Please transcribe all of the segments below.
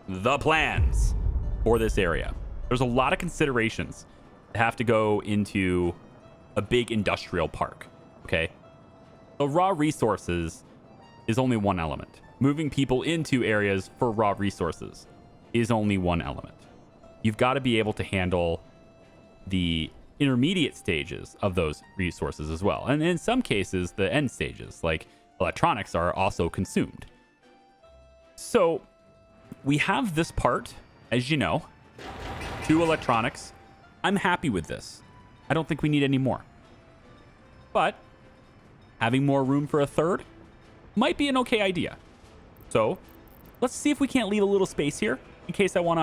the plans for this area. There's a lot of considerations that have to go into a big industrial park, okay? The raw resources is only one element. Moving people into areas for raw resources is only one element. You've got to be able to handle the intermediate stages of those resources as well. And in some cases, the end stages, like electronics, are also consumed. So we have this part, as you know, 2 electronics. I'm happy with this. I don't think we need any more. But having more room for a 3rd might be an okay idea. So let's see if we can't leave a little space here in case I want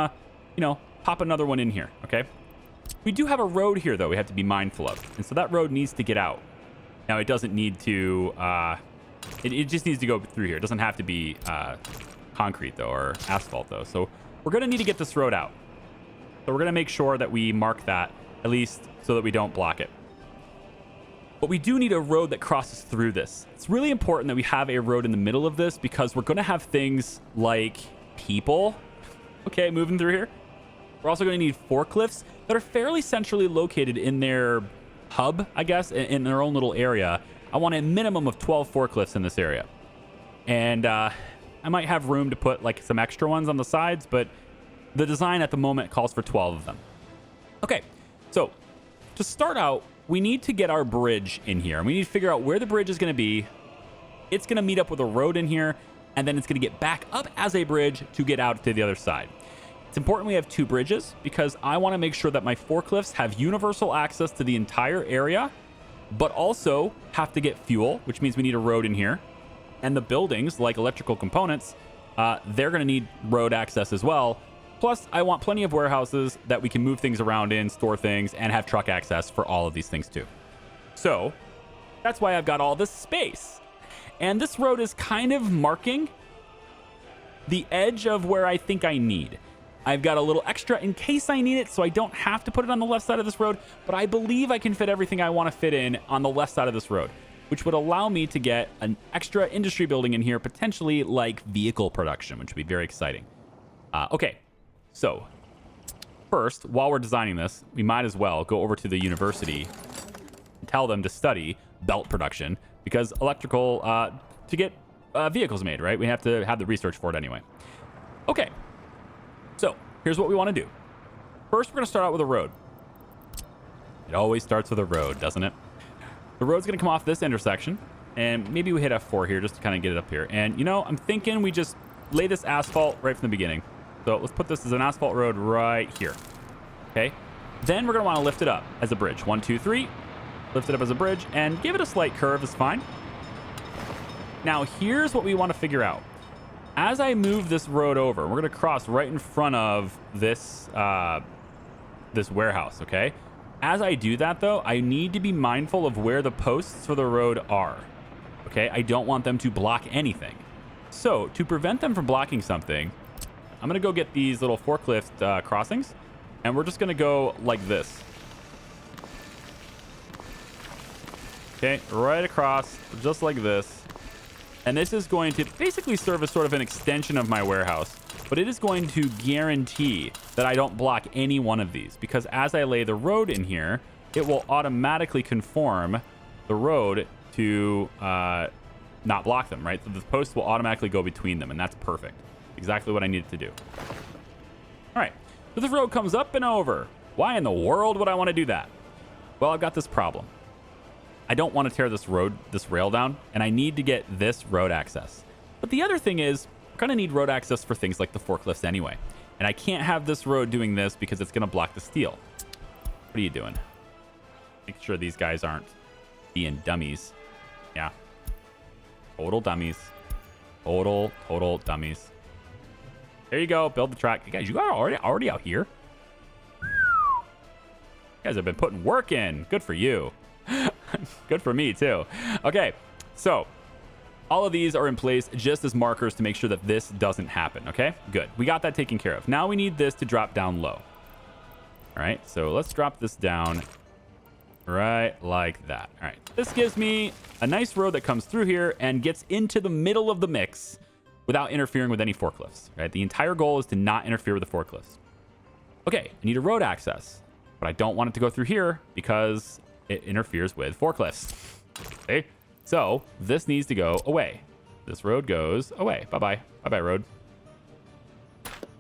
to, pop another one in here, okay? We do have a road here, though, we have to be mindful of. And so that road needs to get out. Now, it doesn't need to... It just needs to go through here. It doesn't have to be concrete, though, or asphalt, though. So we're going to need to get this road out. So we're going to make sure that we mark that, at least so that we don't block it. But we do need a road that crosses through this. It's really important that we have a road in the middle of this because we're going to have things like people, okay, moving through here. We're also going to need forklifts that are fairly centrally located in their hub, I guess, in their own little area. I want a minimum of 12 forklifts in this area. And I might have room to put like some extra ones on the sides, but the design at the moment calls for 12 of them. Okay, so to start out, we need to get our bridge in here. We need to figure out where the bridge is going to be. It's going to meet up with a road in here, and then it's going to get back up as a bridge to get out to the other side. It's important we have 2 bridges because I want to make sure that my forklifts have universal access to the entire area, but also have to get fuel, which means we need a road in here. And the buildings, like electrical components, they're going to need road access as well. Plus, I want plenty of warehouses that we can move things around in, store things, and have truck access for all of these things too. So that's why I've got all this space. And this road is kind of marking the edge of where I think I need. I've got a little extra in case I need it, so I don't have to put it on the left side of this road, but I believe I can fit everything I want to fit in on the left side of this road, which would allow me to get an extra industry building in here, potentially like vehicle production, which would be very exciting. Okay. So, first, while we're designing this, we might as well go over to the university and tell them to study belt production because electrical, to get vehicles made, right? We have to have the research for it anyway. Okay, so here's what we want to do. First, we're going to start out with a road. It always starts with a road, doesn't it? The road's going to come off this intersection, and maybe we hit F4 here just to kind of get it up here. And, I'm thinking we just lay this asphalt right from the beginning. So let's put this as an asphalt road right here. Okay. Then we're going to want to lift it up as a bridge. 1, 2, 3. Lift it up as a bridge and give it a slight curve is fine. Now, here's what we want to figure out. As I move this road over, we're going to cross right in front of this, this warehouse. Okay. As I do that, though, I need to be mindful of where the posts for the road are. Okay. I don't want them to block anything. So to prevent them from blocking something, I'm going to go get these little forklift crossings, and we're just going to go like this. Okay, right across, just like this. And this is going to basically serve as sort of an extension of my warehouse, but it is going to guarantee that I don't block any one of these, because as I lay the road in here, it will automatically conform the road to not block them, right? So the posts will automatically go between them, and that's perfect. Exactly what I needed to do. All right, so this road comes up and over. Why in the world would I want to do that? Well, I've got this problem. I don't want to tear this rail down, and I need to get this road access. But the other thing is, we're going to need road access for things like the forklifts anyway. And I can't have this road doing this because it's going to block the steel. What are you doing? Make sure these guys aren't being dummies. Yeah. Total dummies. Total dummies. There you go. Build the track. You guys, you are already out here. You guys have been putting work in. Good for you. Good for me, too. Okay, so all of these are in place just as markers to make sure that this doesn't happen, okay? Good. We got that taken care of. Now we need this to drop down low. All right, so let's drop this down right like that. All right, this gives me a nice road that comes through here and gets into the middle of the mix without interfering with any forklifts, right? The entire goal is to not interfere with the forklifts. Okay, I need a road access, but I don't want it to go through here because it interferes with forklifts. Okay, so this needs to go away. This road goes away. Bye-bye. Bye-bye, road.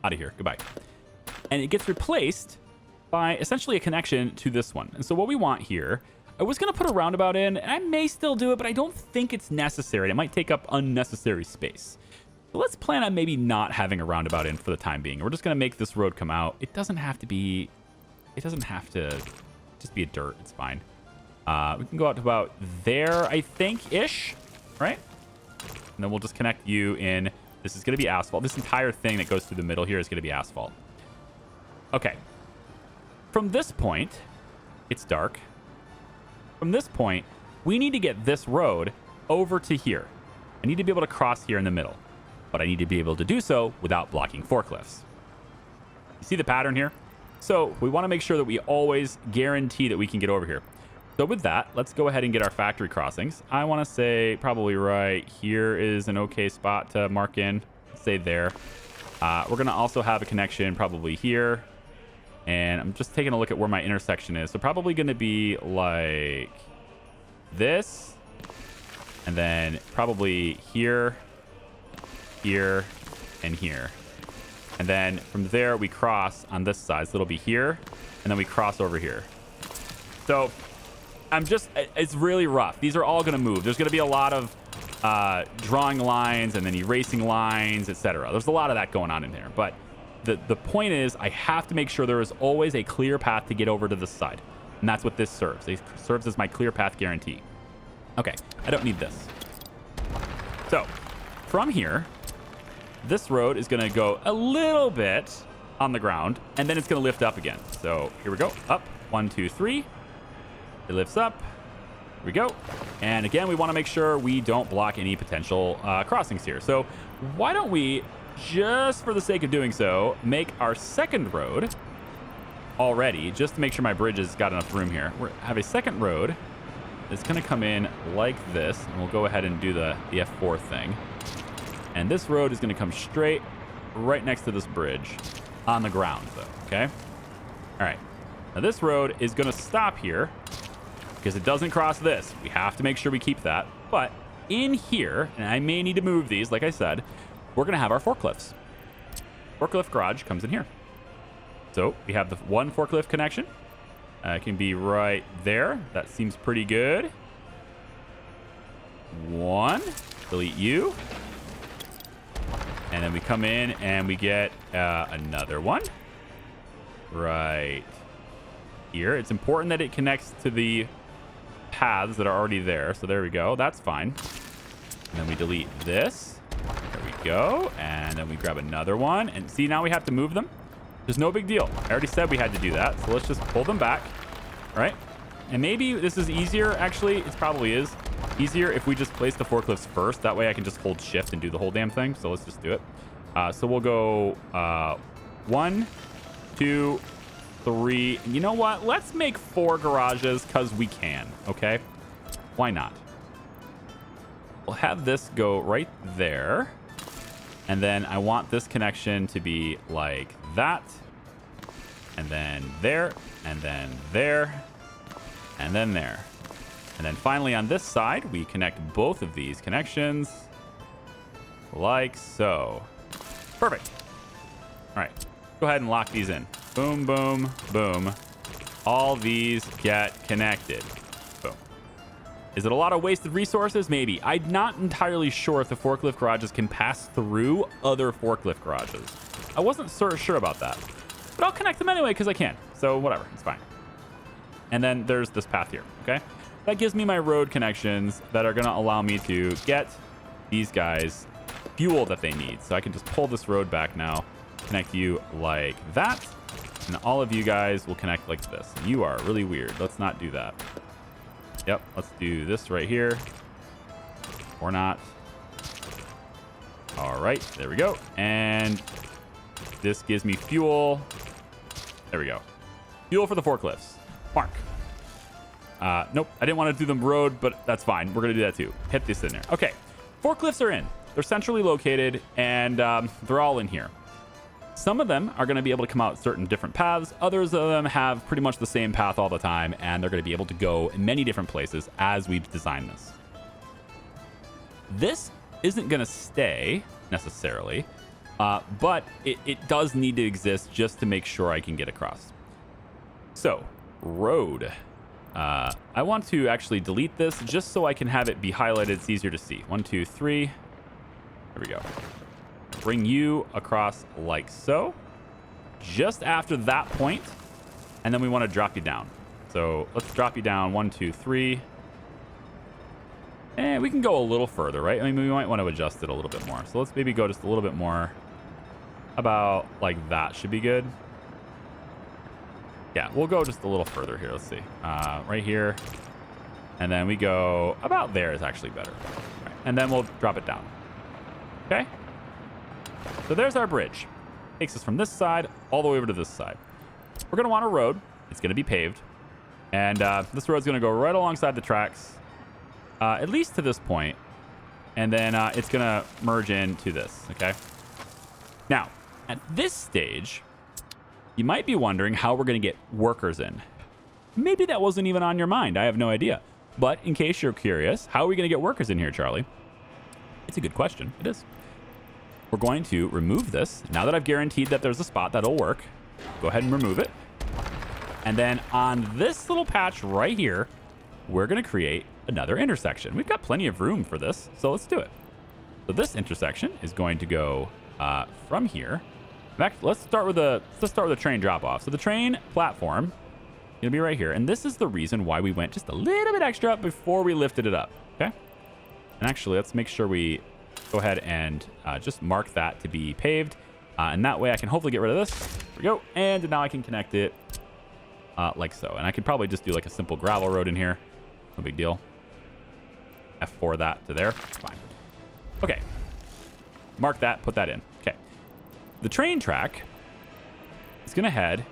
Out of here. Goodbye. And it gets replaced by essentially a connection to this one. And so what we want here, I was going to put a roundabout in, and I may still do it, but I don't think it's necessary. It might take up unnecessary space. So let's plan on maybe not having a roundabout in for the time being. We're just going to make this road come out. It doesn't have to just be a dirt. It's fine. We can go out to about there, I think-ish, right? And then we'll just connect you in. This is going to be asphalt. This entire thing that goes through the middle here is going to be asphalt. Okay. From this point, it's dark. From this point, we need to get this road over to here. I need to be able to cross here in the middle, but I need to be able to do so without blocking forklifts. You see the pattern here? So we want to make sure that we always guarantee that we can get over here. So with that, let's go ahead and get our factory crossings. I want to say probably right here is an okay spot to mark in. Let's say there. We're going to also have a connection probably here. And I'm just taking a look at where my intersection is. So probably going to be like this. And then probably here, here, and here. And then from there, we cross on this side. So it'll be here. And then we cross over here. So it's really rough. These are all going to move. There's going to be a lot of drawing lines and then erasing lines, etc. There's a lot of that going on in there. But the point is, I have to make sure there is always a clear path to get over to this side. And that's what this serves. It serves as my clear path guarantee. Okay, I don't need this. So from here, this road is going to go a little bit on the ground, and then it's going to lift up again. So here we go. Up. 1, 2, 3. It lifts up. Here we go. And again, we want to make sure we don't block any potential crossings here. So why don't we, just for the sake of doing so, make our second road already, just to make sure my bridge has got enough room here. We have a second road that's going to come in like this, and we'll go ahead and do the F4 thing. And this road is going to come straight right next to this bridge on the ground, though, okay? All right. Now, this road is going to stop here because it doesn't cross this. We have to make sure we keep that. But in here, and I may need to move these, like I said, we're going to have our forklifts. Forklift garage comes in here. So we have the one forklift connection. It can be right there. That seems pretty good. 1. Delete you. And then we come in and we get another one right here. It's important that it connects to the paths that are already there. So there we go. That's fine. And then we delete this. There we go. And then we grab another one. And see, now we have to move them. There's no big deal. I already said we had to do that. So let's just pull them back. All right. And maybe this is easier. Actually, it probably is easier if we just place the forklifts first. That way I can just hold shift and do the whole damn thing. So let's just do it. So we'll go 1, 2, 3. And you know what? Let's make 4 garages because we can. Okay. Why not? We'll have this go right there. And then I want this connection to be like that. And then there. And then there. And then there. And then finally on this side, we connect both of these connections like so. Perfect. All right. Go ahead and lock these in. Boom, boom, boom. All these get connected. Boom. Is it a lot of wasted resources? Maybe. I'm not entirely sure if the forklift garages can pass through other forklift garages. I wasn't sure about that. But I'll connect them anyway because I can. So whatever. It's fine. And then there's this path here. Okay. That gives me my road connections that are going to allow me to get these guys fuel that they need. So I can just pull this road back now, connect you like that. And all of you guys will connect like this. You are really weird. Let's not do that. Yep. Let's do this right here. Or not. All right. There we go. And this gives me fuel. There we go. Fuel for the forklifts. Mark. Nope. I didn't want to do the road, but that's fine. We're going to do that too. Hit this in there. Okay. Forklifts are in. they're centrally located, and they're all in here. Some of them are going to be able to come out certain different paths. Others of them have pretty much the same path all the time, and they're going to be able to go in many different places as we've designed this. This isn't going to stay necessarily, but it does need to exist just to make sure I can get across. So, road. I want to actually delete this just so I can have it be highlighted. It's easier to see. 1, 2, 3. There we go. Bring you across like so. Just after that point, and then we want to drop you down. So let's drop you down 1, 2, 3. And we can go a little further, right? I mean, we might want to adjust it a little bit more. So let's maybe go just a little bit more. About like that should be good. Yeah, we'll go just a little further here. Let's see. Right here. And then we go about there is actually better. Right. And then we'll drop it down. Okay. So there's our bridge. Takes us from this side all the way over to this side. We're going to want a road. It's going to be paved. And this road's going to go right alongside the tracks, at least to this point. And then it's going to merge into this. Okay. Now, at this stage, you might be wondering how we're going to get workers in. Maybe that wasn't even on your mind. I have no idea. But in case you're curious, how are we going to get workers in here, Charlie? It's a good question. It is. We're going to remove this. Now that I've guaranteed that there's a spot that'll work, go ahead and remove it. And then on this little patch right here, we're going to create another intersection. We've got plenty of room for this, so let's do it. So this intersection is going to go from here. In fact, let's start with the train drop off. So the train platform is gonna be right here, and this is the reason why we went just a little bit extra before we lifted it up. Okay. And actually, let's make sure we go ahead and just mark that to be paved, and that way I can hopefully get rid of this. There we go, and now I can connect it like so. And I could probably just do like a simple gravel road in here. No big deal. F4 that to there. Fine. Okay. Mark that. Put that in. Okay. The train track is going to head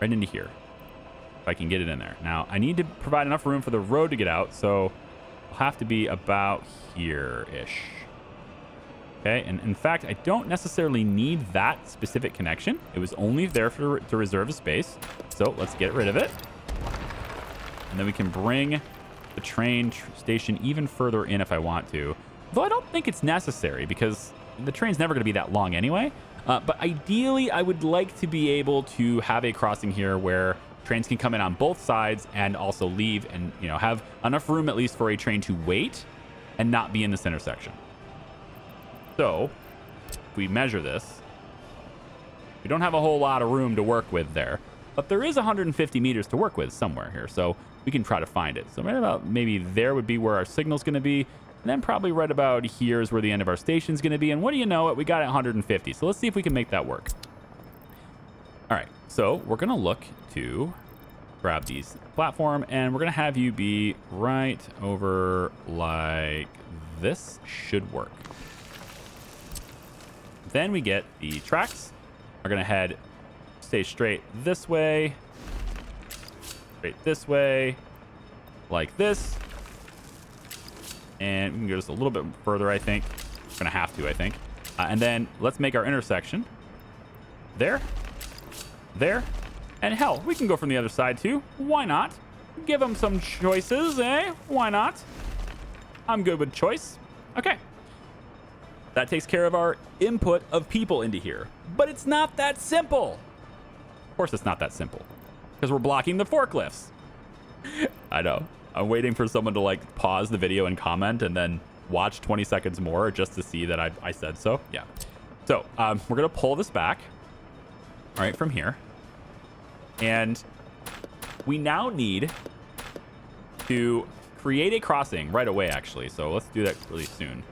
right into here, if I can get it in there. Now, I need to provide enough room for the road to get out, so it'll have to be about here-ish. Okay, and in fact, I don't necessarily need that specific connection. It was only there to reserve a space, so let's get rid of it. And then we can bring the train station even further in if I want to, though I don't think it's necessary because the train's never going to be that long anyway. But ideally, I would like to be able to have a crossing here where trains can come in on both sides and also leave and, you know, have enough room at least for a train to wait and not be in this intersection. So if we measure this, we don't have a whole lot of room to work with there, but there is 150 meters to work with somewhere here. So we can try to find it. So right about maybe there would be where our signal's going to be. And then probably right about here is where the end of our station's going to be. And what do you know it? We got it 150. So let's see if we can make that work. All right. So we're going to look to grab these platform, and we're going to have you be right over like this. Should work. Then we get the tracks. We're going to head, stay straight this way, straight this way, like this. And we can go just a little bit further, I think. We're going to have to, I think. And then let's make our intersection. There. There. And hell, we can go from the other side too. Why not? Give them some choices, eh? Why not? I'm good with choice. Okay. That takes care of our input of people into here. But it's not that simple. Of course it's not that simple. Because we're blocking the forklifts. I know. I'm waiting for someone to like pause the video and comment and then watch 20 seconds more just to see that I said so. Yeah. So we're going to pull this back. All right, from here. And we now need to create a crossing right away, actually. So let's do that really soon.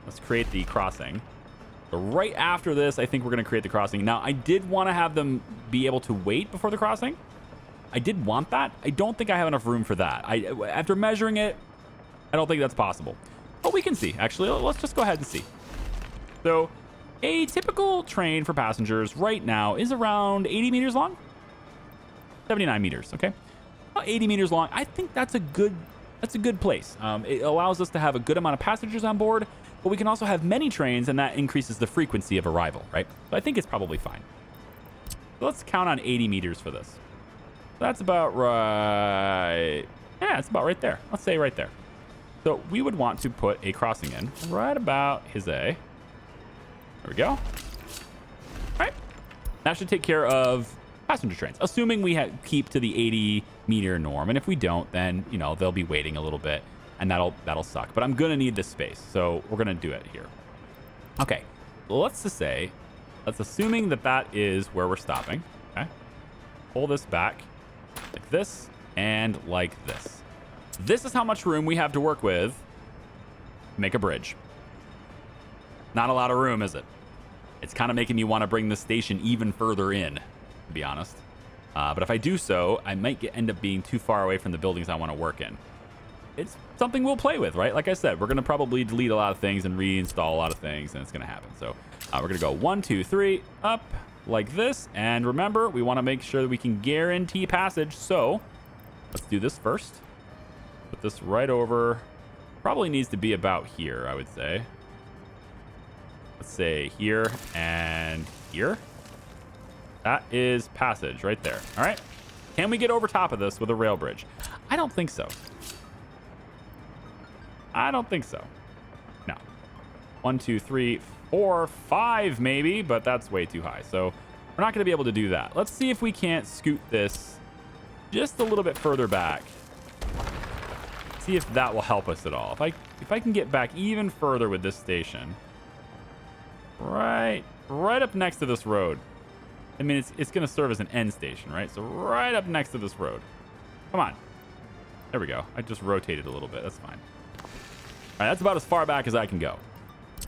Let's create the crossing. So right after this, I think we're going to create the crossing. Now, I did want to have them be able to wait before the crossing. I did want that. I don't think I have enough room for that. After measuring it, I don't think that's possible. But we can see. Actually, let's just go ahead and see. So a typical train for passengers right now is around 80 meters long. 79 meters, okay? About 80 meters long. I think that's a good That's a good place. It allows us to have a good amount of passengers on board, but we can also have many trains, and that increases the frequency of arrival, right? So I think it's probably fine. So let's count on 80 meters for this. That's about right. Yeah, it's about right there. Let's say right there. So we would want to put a crossing in right about his A. There we go. All right. That should take care of passenger trains, assuming we keep to the 80-meter norm. And if we don't, then, you know, they'll be waiting a little bit, and that'll suck. But I'm going to need this space, so we're going to do it here. Okay. Let's just say, assuming that is where we're stopping. Okay. Pull this back like this and like this. This is how much room we have to work with to make a bridge. Not a lot of room, is it? It's kind of making me want to bring the station even further in, to be honest. But if I do so, I might end up being too far away from the buildings I want to work in. It's something we'll play with, right? Like I said, we're going to probably delete a lot of things and reinstall a lot of things, and it's going to happen. So we're going to go 1, 2, 3, up like this. And remember, we want to make sure that we can guarantee passage. So let's do this first. Put this right over. Probably needs to be about here, I would say. Let's say here and here. That is passage right there. All right. Can we get over top of this with a rail bridge? I don't think so. I don't think so. No. 1, 2, 3, 4, 5 maybe, but that's way too high. So we're not going to be able to do that. Let's see if we can't scoot this just a little bit further back. See if that will help us at all. If I can get back even further with this station. Right up next to this road. I mean, it's going to serve as an end station, right? So right up next to this road. Come on. There we go. I just rotated a little bit. That's fine. All right, that's about as far back as I can go.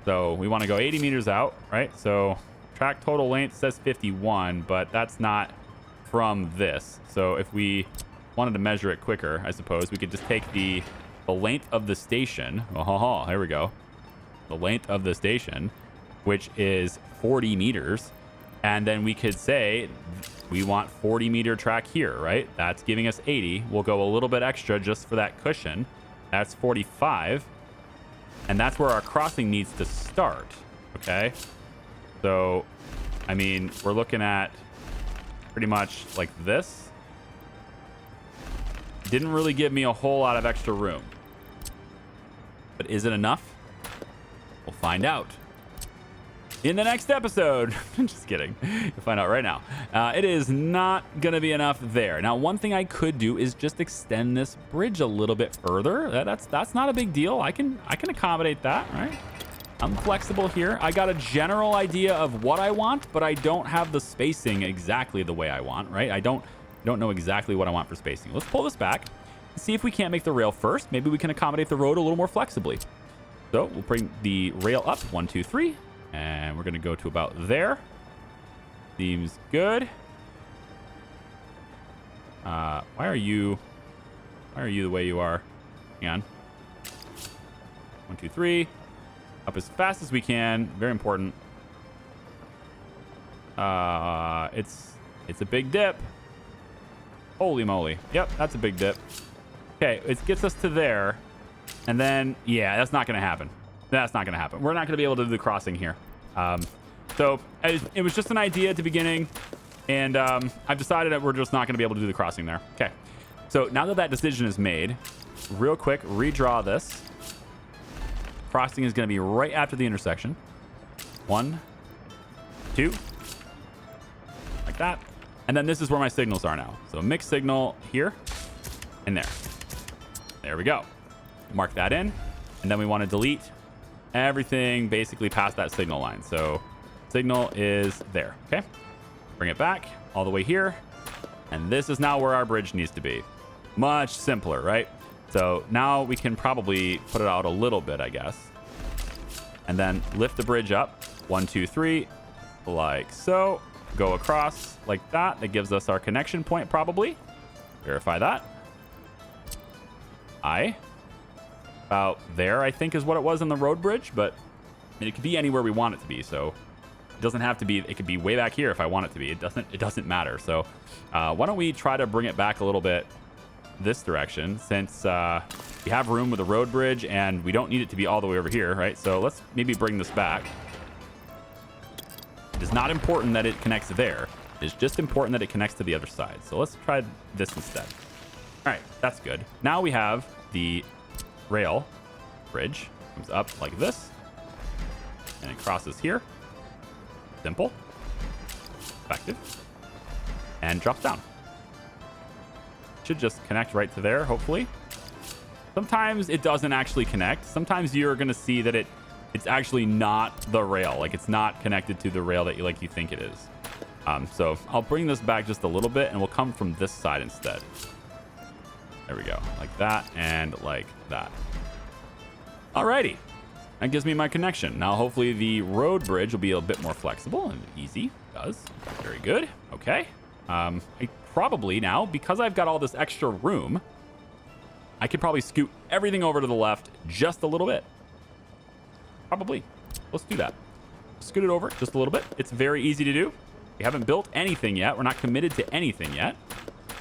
So we want to go 80 meters out, right? So track total length says 51, but that's not from this. So if we wanted to measure it quicker, I suppose we could just take the length of the station. Oh, here we go. The length of the station, which is 40 meters. And then we could say we want 40-meter track here, right? That's giving us 80. We'll go a little bit extra just for that cushion. That's 45. And that's where our crossing needs to start, okay? So, I mean, we're looking at pretty much like this. Didn't really give me a whole lot of extra room. But is it enough? We'll find out in the next episode. Just kidding. You'll find out right now. It is not going to be enough there. Now, one thing I could do is just extend this bridge a little bit further. That's not a big deal. I can accommodate that, right? I'm flexible here. I got a general idea of what I want, but I don't have the spacing exactly the way I want, right? I don't know exactly what I want for spacing. Let's pull this back and see if we can't make the rail first. Maybe we can accommodate the road a little more flexibly. So we'll bring the rail up. 1, 2, 3. And we're going to go to about there. Seems good. Why are you the way you are? Hang on. 1, 2, 3. Up as fast as we can. Very important. It's a big dip. Holy moly. Yep, that's a big dip. Okay, it gets us to there. And then, yeah, that's not going to happen. That's not going to happen. We're not going to be able to do the crossing here. So it was just an idea at the beginning, and I've decided that we're just not going to be able to do the crossing there. Okay. So now that decision is made, real quick, redraw this. Crossing is going to be right after the intersection. 1, 2, like that. And then this is where my signals are now. So mixed signal here and there. There we go. Mark that in. And then we want to delete everything basically past that signal line. So signal is there. Okay. Bring it back all the way here. And this is now where our bridge needs to be. Much simpler, right? So now we can probably put it out a little bit, I guess. And then lift the bridge up. 1, 2, 3, like so. Go across like that. That gives us our connection point probably. Verify that. About there, I think, is what it was on the road bridge, but I mean, it could be anywhere we want it to be. So it doesn't have to be. It could be way back here if I want it to be. It doesn't matter. So why don't we try to bring it back a little bit this direction since we have room with a road bridge and we don't need it to be all the way over here, right? So let's maybe bring this back. It is not important that it connects there. It is just important that it connects to the other side. So let's try this instead. All right, that's good. Now we have the rail bridge. Comes up like this. And it crosses here. Simple. Effective. And drops down. Should just connect right to there, hopefully. Sometimes it doesn't actually connect. Sometimes you're going to see that it's actually not the rail. Like, it's not connected to the rail that you think it is. So I'll bring this back just a little bit and we'll come from this side instead. There we go. Like that and like that. Alrighty. That gives me my connection. Now, hopefully the road bridge will be a bit more flexible and easy. It does. Very good. Okay. I probably now, because I've got all this extra room, I could probably scoot everything over to the left just a little bit. Probably. Let's do that. Scoot it over just a little bit. It's very easy to do. We haven't built anything yet. We're not committed to anything yet.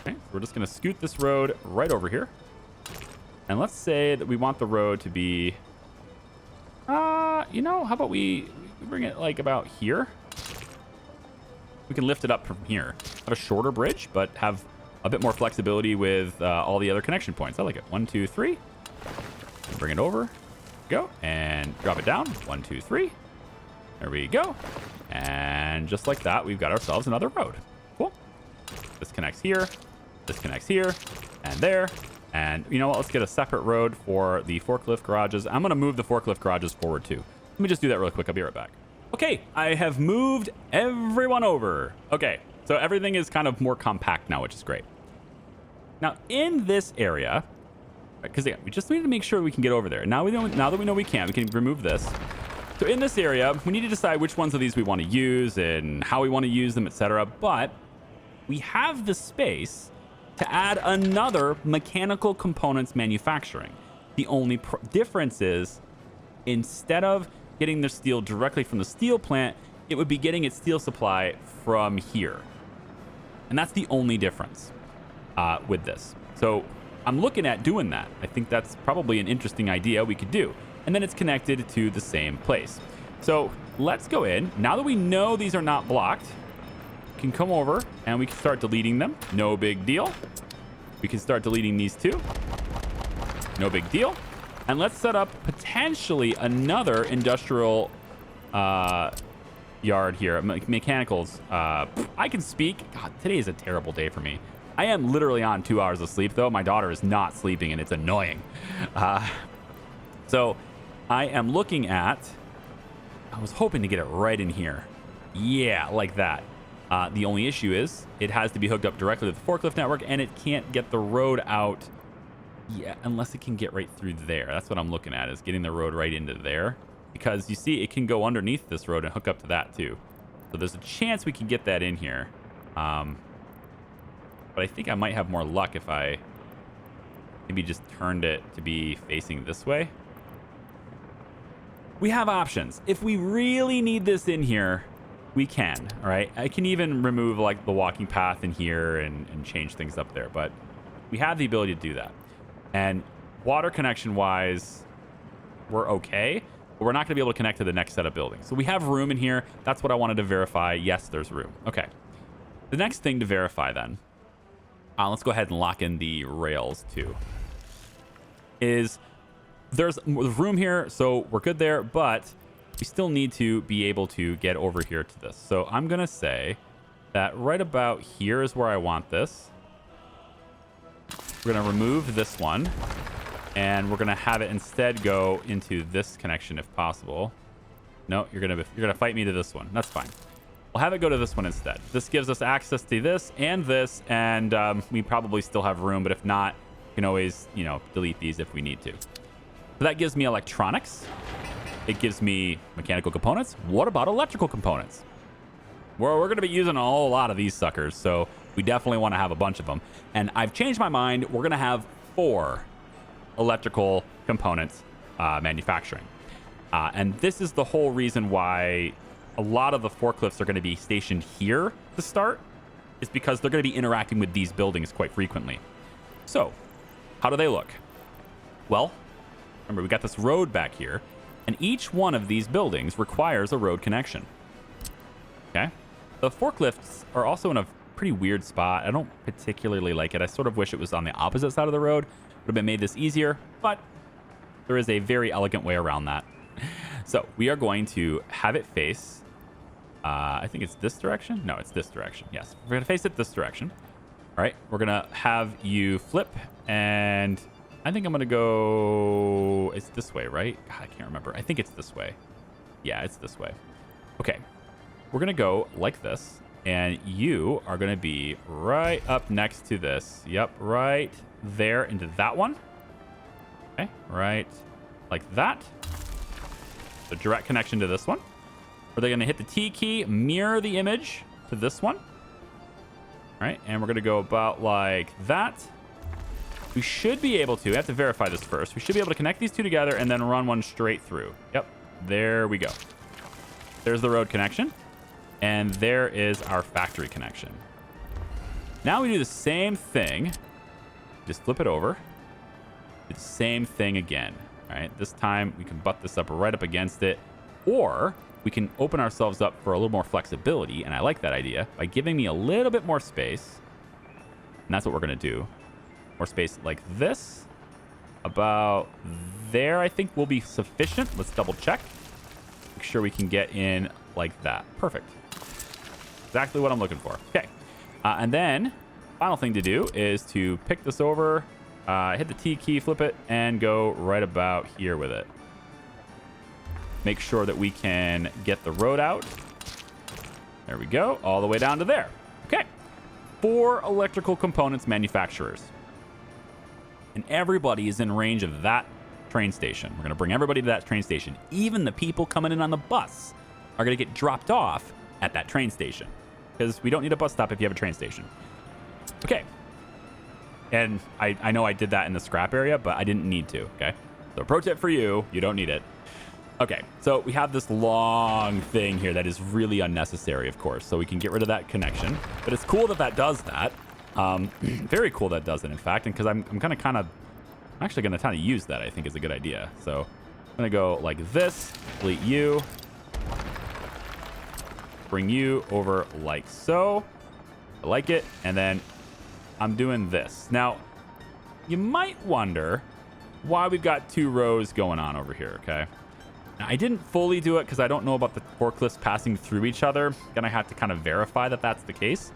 Okay, so we're just going to scoot this road right over here. And let's say that we want the road to be, you know, how about we bring it like about here? We can lift it up from here. Have a shorter bridge, but have a bit more flexibility with all the other connection points. I like it. 1, 2, 3. Bring it over. Go. And drop it down. 1, 2, 3. There we go. And just like that, we've got ourselves another road. Cool. This connects here. This connects here. And there. And you know what? Let's get a separate road for the forklift garages. I'm going to move the forklift garages forward too. Let me just do that real quick. I'll be right back. Okay, I have moved everyone over. Okay, so everything is kind of more compact now, which is great. Now, in this area, because again, we just need to make sure we can get over there. Now that we know we can remove this. So in this area, we need to decide which ones of these we want to use and how we want to use them, etc. But we have the space to add another mechanical components manufacturing. The only difference is, instead of getting their steel directly from the steel plant, it would be getting its steel supply from here. And that's the only difference with this. So I'm looking at doing that. I think that's probably an interesting idea we could do. And then it's connected to the same place. So let's go in. Now that we know these are not blocked, we can come over and we can start deleting them. No big deal. We can start deleting these two. No big deal. And let's set up potentially another industrial yard here. Mechanicals. I can speak. God, today is a terrible day for me. I am literally on 2 hours of sleep, though. My daughter is not sleeping, and it's annoying. So I am looking at... I was hoping to get it right in here. Yeah, like that. The only issue is it has to be hooked up directly to the forklift network, and it can't get the road out. Yeah, unless it can get right through there. That's what I'm looking at, is getting the road right into there. Because you see, it can go underneath this road and hook up to that too. So there's a chance we can get that in here. But I think I might have more luck if I maybe just turned it to be facing this way. We have options. If we really need this in here, we can, all right? I can even remove like the walking path in here and change things up there. But we have the ability to do that. And water connection wise, we're okay, but we're not going to be able to connect to the next set of buildings. So we have room in here. That's what I wanted to verify. Yes, there's room. Okay. The next thing to verify then, let's go ahead and lock in the rails too, is there's room here. So we're good there, but we still need to be able to get over here to this. So I'm going to say that right about here is where I want this. We're going to remove this one, and we're going to have it instead go into this connection if possible. No, you're going to fight me to this one. That's fine. We'll have it go to this one instead. This gives us access to this, and we probably still have room, but if not, we can always, delete these if we need to. So that gives me electronics. It gives me mechanical components. What about electrical components? Well, we're going to be using a whole lot of these suckers, so we definitely want to have a bunch of them. And I've changed my mind. We're going to have 4 electrical components manufacturing. And this is the whole reason why a lot of the forklifts are going to be stationed here to start, is because they're going to be interacting with these buildings quite frequently. So How do they look? Well, remember, we got this road back here, and each one of these buildings requires a road connection. Okay? The forklifts are also in a pretty weird spot. I don't particularly like it. I sort of wish it was on the opposite side of the road. Would have made this easier, but there is a very elegant way around that. So we are going to have it face, I think it's this direction. No, it's this direction. Yes, we're going to face it this direction. All right, we're going to have you flip, and I think I'm going to go, it's this way, right? God, I can't remember. I think it's this way. Yeah, it's this way. Okay, we're going to go like this, and you are going to be right up next to this. Yep, right there into that one. Okay, right like that. So direct connection to this one. Where they're going to hit the T key, mirror the image to this one. All right, and we're going to go about like that. We should be able to, I have to verify this first. We should be able to connect these two together and then run one straight through. Yep, there we go. There's the road connection. And there is our factory connection. Now we do the same thing. Just flip it over. Do the same thing again. All right, this time we can butt this up right up against it. Or we can open ourselves up for a little more flexibility. And I like that idea by giving me a little bit more space. And that's what we're going to do. More space like this. About there, I think will be sufficient. Let's double check. Make sure we can get in like that. Perfect. Exactly what I'm looking for. Okay. And then final thing to do is to pick this over, hit the T key, flip it, and go right about here with it. Make sure that we can get the road out. There we go. All the way down to there. Okay. 4 electrical components manufacturers. And everybody is in range of that train station. We're going to bring everybody to that train station. Even the people coming in on the bus are going to get dropped off at that train station. Because we don't need a bus stop if you have a train station. Okay. And I know I did that in the scrap area, but I didn't need to, okay? So pro tip for you, you don't need it. Okay, so we have this long thing here that is really unnecessary, of course. So we can get rid of that connection. But it's cool that that does that. Very cool that does it, in fact. And because I'm actually going to kind of use that, I think is a good idea. So I'm going to go like this, delete you. Bring you over like so. I like it. And then I'm doing this. Now, you might wonder why we've got 2 rows going on over here, okay? Now, I didn't fully do it because I don't know about the forklifts passing through each other. Gonna have to kind of verify that that's the case.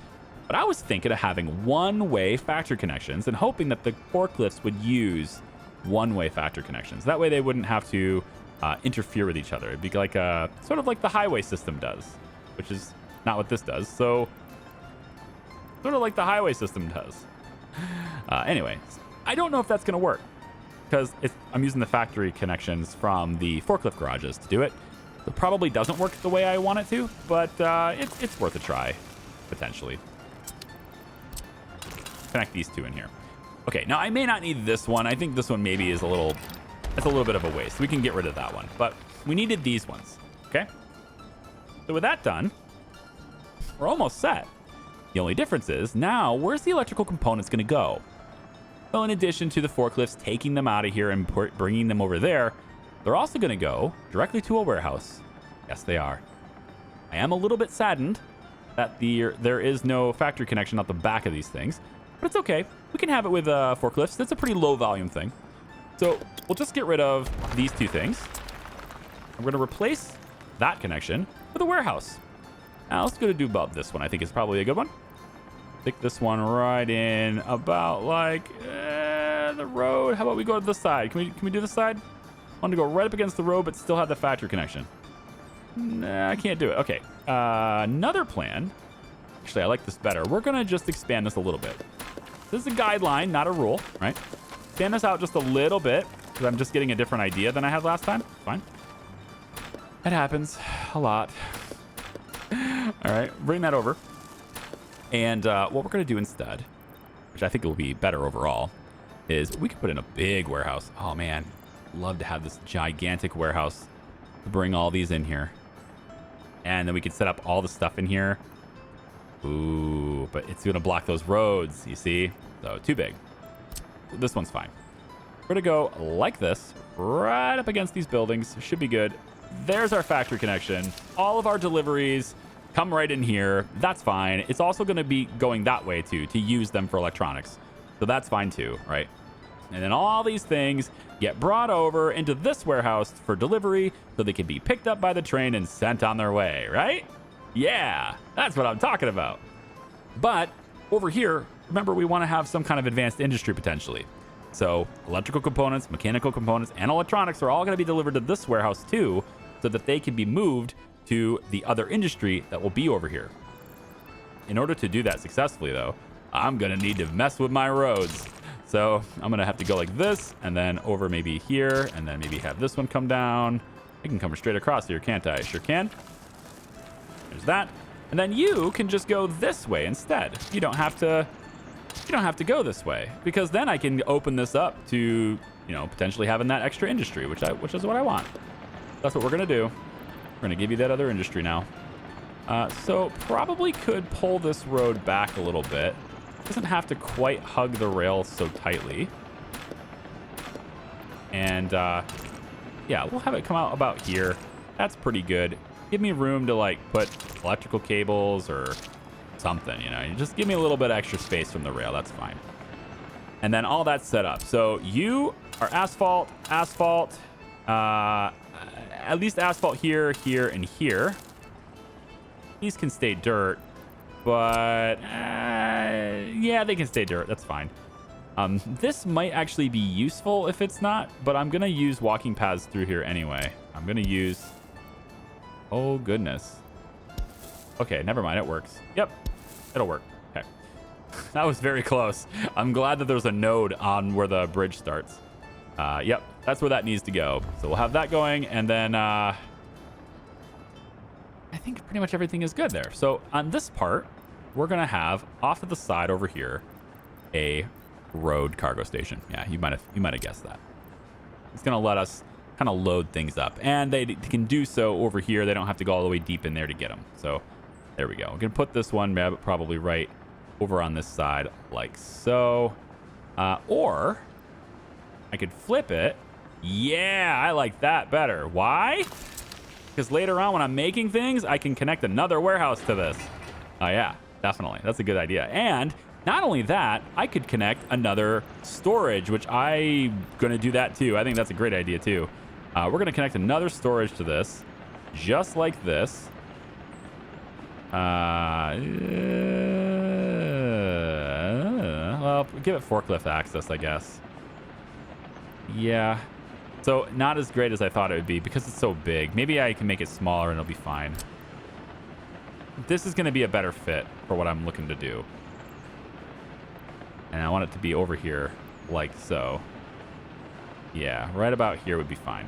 But I was thinking of having one-way factory connections and hoping that the forklifts would use one-way factory connections. That way they wouldn't have to interfere with each other. It'd be like sort of like the highway system does, which is not what this does. So sort of like the highway system does. Anyway, I don't know if that's going to work because I'm using the factory connections from the forklift garages to do it. It probably doesn't work the way I want it to, but it's worth a try, potentially. Connect these 2 in here. Okay, now I may not need this one. I think this one maybe is a little bit of a waste. We can get rid of that one, but we needed these ones, okay? So with that done, we're almost set. The only difference is now, where's the electrical components going to go? Well, in addition to the forklifts taking them out of here and bringing them over there, they're also going to go directly to a warehouse. Yes, they are. I am a little bit saddened that there is no factory connection at the back of these things, but it's okay. We can have it with forklifts. That's a pretty low volume thing. So we'll just get rid of these 2 things. I'm going to replace that connection with a warehouse. Now let's go to do about this one. I think it's probably a good one. Stick this one right in about like the road. How about we go to the side? Can we do the side? I want to go right up against the road, but still have the factory connection. Nah, I can't do it. Okay. Another plan. Actually, I like this better. We're going to just expand this a little bit. This is a guideline, not a rule, right? Expand this out just a little bit because I'm just getting a different idea than I had last time. Fine. It happens a lot. All right, bring that over. And what we're going to do instead, which I think will be better overall, is we could put in a big warehouse. Oh, man. Love to have this gigantic warehouse to bring all these in here. And then we could set up all the stuff in here. Ooh, but it's going to block those roads, you see? So, too big. this one's fine. We're going to go like this, right up against these buildings. Should be good. There's our factory connection. All of our deliveries come right in here. That's fine. It's also going to be going that way too, to use them for electronics. So that's fine too, right? And then all these things get brought over into this warehouse for delivery so they can be picked up by the train and sent on their way, right? Yeah, that's what I'm talking about. But over here, remember, we want to have some kind of advanced industry potentially. So electrical components, mechanical components, and electronics are all going to be delivered to this warehouse too, so that they can be moved to the other industry that will be over here. In order to do that successfully, though, I'm going to need to mess with my roads. So I'm going to have to go like this, and then over maybe here, and then maybe have this one come down. I can come straight across here, can't I? Sure can. There's that. And then you can just go this way instead. You don't have to go this way, because then I can open this up to, you know, potentially having that extra industry, which is what I want. That's what we're going to do. We're going to give you that other industry now. So probably could pull this road back a little bit. Doesn't have to quite hug the rail so tightly. And yeah, we'll have it come out about here. That's pretty good. Give me room to like put electrical cables or something, you know. You just give me a little bit extra space from the rail. That's fine. And then all that's set up. So you are asphalt, at least asphalt here, here, and here. These can stay dirt, but yeah, they can stay dirt. That's fine. This might actually be useful if it's not, but I'm going to use walking paths through here anyway. I'm going to use... Oh, goodness. Okay, never mind. It works. Yep, it'll work. Okay. That was very close. I'm glad that there's a node on where the bridge starts. Yep, that's where that needs to go. So we'll have that going, and then I think pretty much everything is good there. So on this part, we're going to have off to the side over here a road cargo station. Yeah, you might have guessed that. It's going to let us kind of load things up, and they can do so over here. They don't have to go all the way deep in there to get them. So there we go. We're going to put this one probably right over on this side like so. Or I could flip it. Yeah, I like that better. Why? Because later on when I'm making things, I can connect another warehouse to this. Oh yeah, definitely. That's a good idea. And not only that, I could connect another storage, which I'm going to do that too. I think that's a great idea too. We're going to connect another storage to this, just like this. Well, give it forklift access, I guess. Yeah. So not as great as I thought it would be because it's so big. Maybe I can make it smaller and it'll be fine. This is going to be a better fit for what I'm looking to do. And I want it to be over here like so. Yeah, right about here would be fine.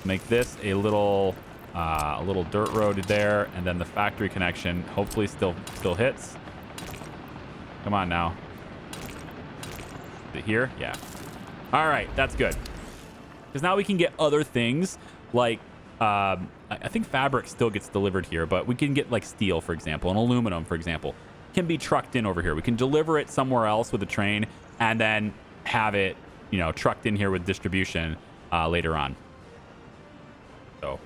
Make this a little dirt road there, and then the factory connection hopefully still hits. Come on now. Is it here? Yeah. All right, that's good. Because now we can get other things like I think fabric still gets delivered here, but we can get like steel, for example, and aluminum, for example, can be trucked in over here. We can deliver it somewhere else with a train and then have it, you know, trucked in here with distribution later on. So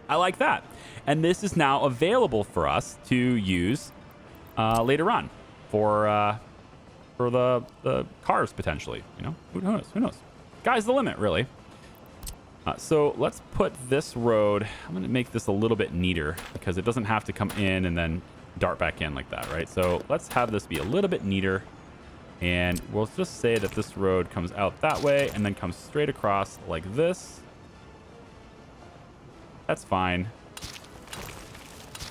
I like that. And this is now available for us to use later on for the cars potentially. You know, who knows? Who knows? Sky's the limit, really. So let's put this road. I'm going to make this a little bit neater because it doesn't have to come in and then dart back in like that, right? So let's have this be a little bit neater. And we'll just say that this road comes out that way and then comes straight across like this. That's fine.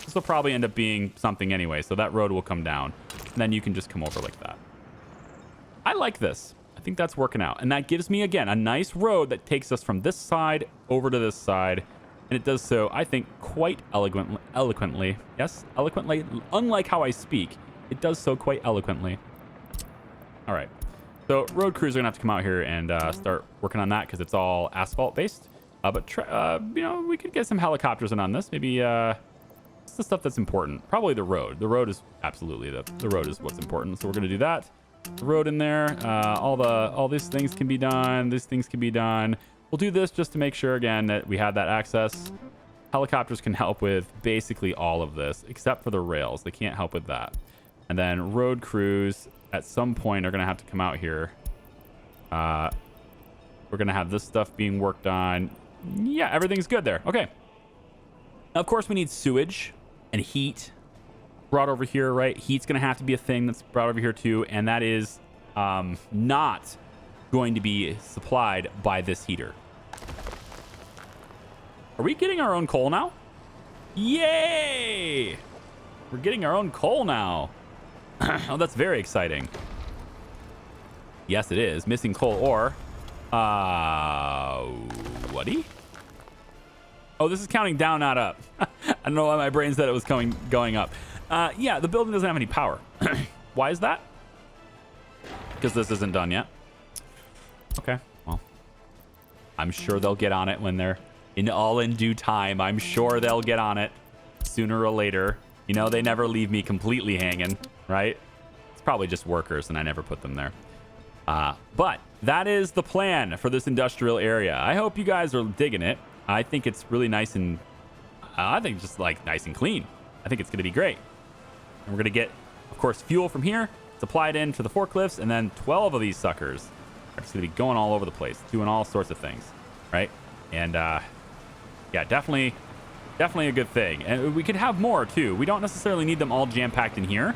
This will probably end up being something anyway, so that road will come down. And then you can just come over like that. I like this. I think that's working out. And that gives me, again, a nice road that takes us from this side over to this side. And it does so, I think, quite eloquently. Yes, eloquently. Unlike how I speak, it does so quite eloquently. All right. So road crews are going to have to come out here and start working on that because it's all asphalt based. But you know, we could get some helicopters in on this. Maybe it's the stuff that's important. Probably the road. The road is absolutely the road is what's important. So we're going to do that. the road in there. All these things can be done. These things can be done. We'll do this just to make sure, again, that we have that access. Helicopters can help with basically all of this, except for the rails. They can't help with that. And then road crews, at some point, are going to have to come out here. We're going to have this stuff being worked on. Yeah, everything's good there. Okay. Now, of course, we need sewage and heat brought over here, right? Heat's going to have to be a thing that's brought over here, too. And that is not going to be supplied by this heater. Are we getting our own coal now? Yay! We're getting our own coal now. Oh, that's very exciting. Yes, it is. Missing coal ore. Whatty? Oh, this is counting down, not up. I don't know why my brain said it was going up. Yeah, the building doesn't have any power. Why is that? Because this isn't done yet. Okay, well, I'm sure they'll get on it when they're in due time. I'm sure they'll get on it sooner or later. You know, they never leave me completely hanging, right? It's probably just workers, and I never put them there. But that is the plan for this industrial area. I hope you guys are digging it. I think it's really nice and I think just like nice and clean. I think it's going to be great. And we're going to get, of course, fuel from here, supply it into the forklifts, and then 12 of these suckers are just going to be going all over the place, doing all sorts of things, right? And yeah, definitely a good thing. And we could have more too. We don't necessarily need them all jam-packed in here,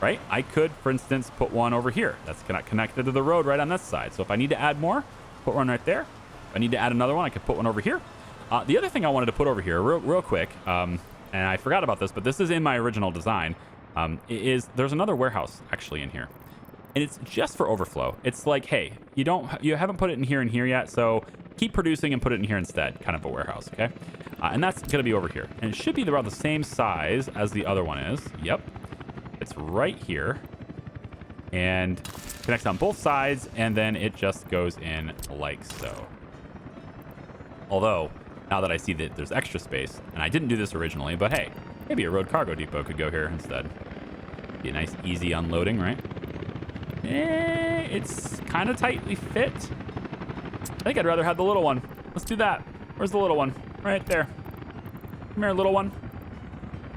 right? I could, for instance, put one over here that's connected to the road right on this side. So if I need to add more, put one right there. If I need to add another one, I could put one over here. The other thing I wanted to put over here real quick, and I forgot about this, but this is in my original design, there's another warehouse actually in here. And it's just for overflow. It's like, hey, you haven't put it in here yet, so keep producing and put it in here instead, kind of a warehouse, okay? And that's going to be over here. And it should be about the same size as the other one is. Yep. It's right here. And connects on both sides, and then it just goes in like so. Although, now that I see that there's extra space, and I didn't do this originally, but hey, maybe a road cargo depot could go here instead. Be a nice, easy unloading, right? It's kind of tightly fit. I think I'd rather have the little one. Let's do that. Where's the little one? Right there. Come here, little one.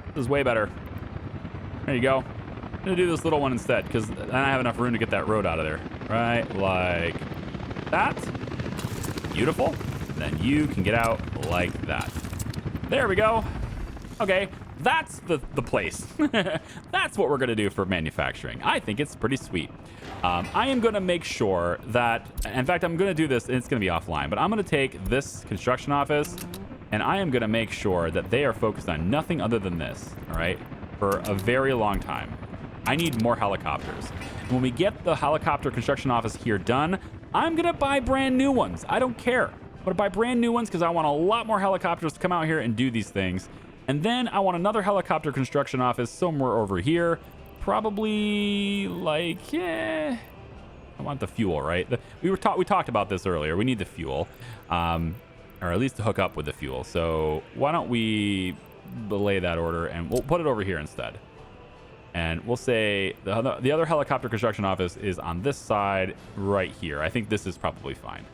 This is way better. There you go. I'm going to do this little one instead, because then I have enough room to get that road out of there. Right, like that. Beautiful. Then you can get out like that. There we go. Okay, that's the place. That's what we're going to do for manufacturing. I think it's pretty sweet. I am going to make sure that, in fact, I'm going to do this, and it's going to be offline, but I'm going to take this construction office, and I am going to make sure that they are focused on nothing other than this, all right, for a very long time. I need more helicopters. When we get the helicopter construction office here done, I'm going to buy brand new ones. I don't care. I'm going to buy brand new ones because I want a lot more helicopters to come out here and do these things. And then I want another helicopter construction office somewhere over here. Probably like, I want the fuel, right? We talked about this earlier. We need the fuel, or at least to hook up with the fuel. So why don't we belay that order and we'll put it over here instead. And we'll say the other helicopter construction office is on this side right here. I think this is probably fine.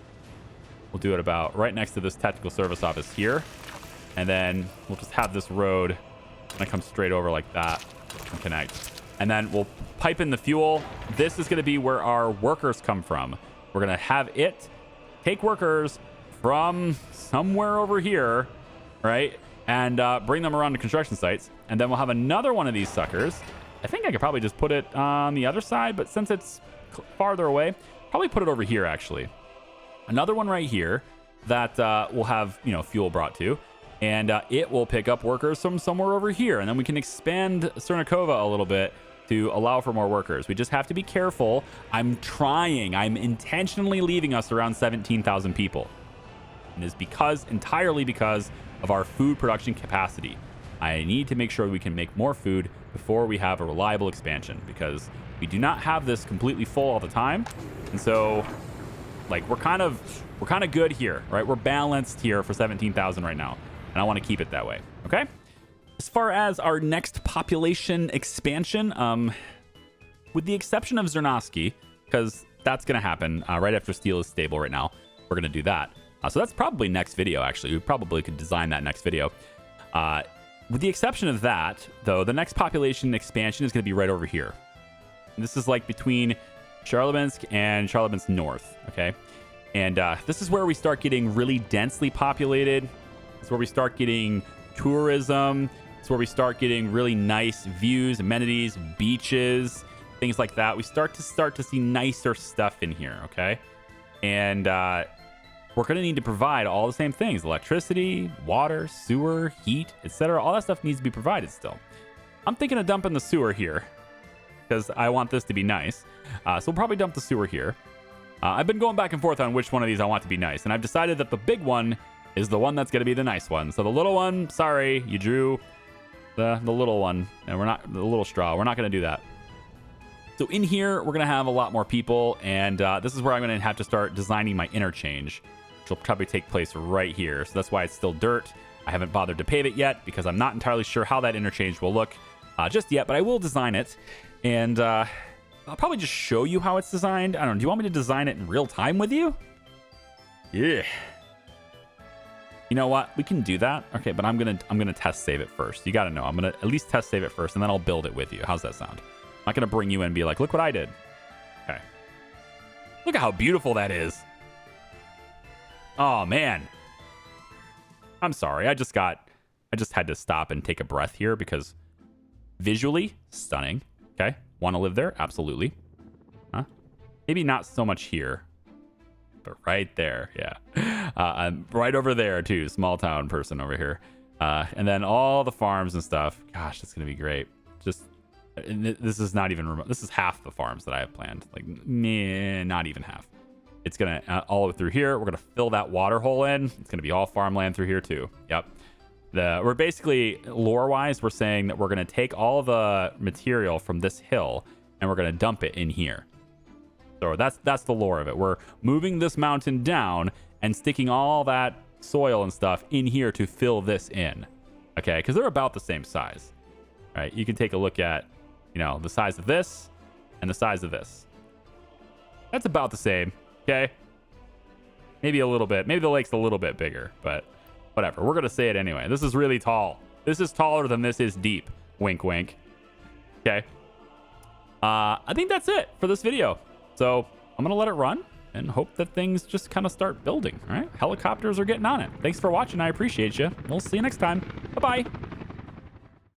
We'll do it about right next to this technical service office here. And then we'll just have this road and it comes straight over like that and connect. And then we'll pipe in the fuel. This is going to be where our workers come from. We're going to have it take workers from somewhere over here, right? And bring them around to construction sites. And then we'll have another one of these suckers. I think I could probably just put it on the other side, but since it's farther away, probably put it over here actually. Another one right here that will have, fuel brought to. And it will pick up workers from somewhere over here. And then we can expand Cernikova a little bit to allow for more workers. We just have to be careful. I'm intentionally leaving us around 17,000 people. And it's entirely because of our food production capacity. I need to make sure we can make more food before we have a reliable expansion, because we do not have this completely full all the time. And so we're kind of good here, right? We're balanced here for 17,000 right now. And I want to keep it that way. Okay. As far as our next population expansion, with the exception of Zernovsky, because that's going to happen right after steel is stable right now. We're going to do that. So that's probably next video, actually. We probably could design that next video. With the exception of that, though, the next population expansion is going to be right over here. And this is like between Charlebinsk and Charlebinsk North, okay? And this is where we start getting really densely populated. It's where we start getting tourism. It's where we start getting really nice views, amenities, beaches, things like that. We start to see nicer stuff in here, okay? And we're going to need to provide all the same things: electricity, water, sewer, heat, etc. All that stuff needs to be provided still. I'm thinking of dumping the sewer here because I want this to be nice. So we'll probably dump the sewer here. I've been going back and forth on which one of these I want to be nice, and I've decided that the big one is the one that's going to be the nice one. So the little one, sorry, you drew the little one, and we're not the little straw. We're not going to do that. So in here, we're going to have a lot more people, and this is where I'm going to have to start designing my interchange, which will probably take place right here. So that's why it's still dirt. I haven't bothered to pave it yet because I'm not entirely sure how that interchange will look just yet, but I will design it, and I'll probably just show you how it's designed. I don't know. Do you want me to design it in real time with you? Yeah. You know what? We can do that. Okay, but I'm gonna test save it first. You gotta know. I'm gonna at least test save it first, and then I'll build it with you. How's that sound? I'm not gonna bring you in and be like, look what I did. Okay. Look at how beautiful that is. Oh man. I'm sorry. I just had to stop and take a breath here because visually stunning. Okay. Want to live there? Absolutely. Huh? Maybe not so much here, but right there. Yeah. I'm right over there too. Small town person over here. And then all the farms and stuff. Gosh, that's going to be great. Just, this is not even remote. This is half the farms that I have planned. Like, meh, not even half. It's going to, all the way through here. We're going to fill that water hole in. It's going to be all farmland through here too. Yep. We're basically, lore-wise, we're saying that we're going to take all the material from this hill and we're going to dump it in here. So that's the lore of it. We're moving this mountain down and sticking all that soil and stuff in here to fill this in. Okay, because they're about the same size. All right, you can take a look at, you know, the size of this and the size of this. That's about the same, okay? Maybe a little bit. Maybe the lake's a little bit bigger, but whatever. We're going to say it anyway. This is really tall. This is taller than this is deep. Wink, wink. Okay. I think that's it for this video. So I'm going to let it run and hope that things just kind of start building. All right. Helicopters are getting on it. Thanks for watching. I appreciate you. We'll see you next time. Bye-bye.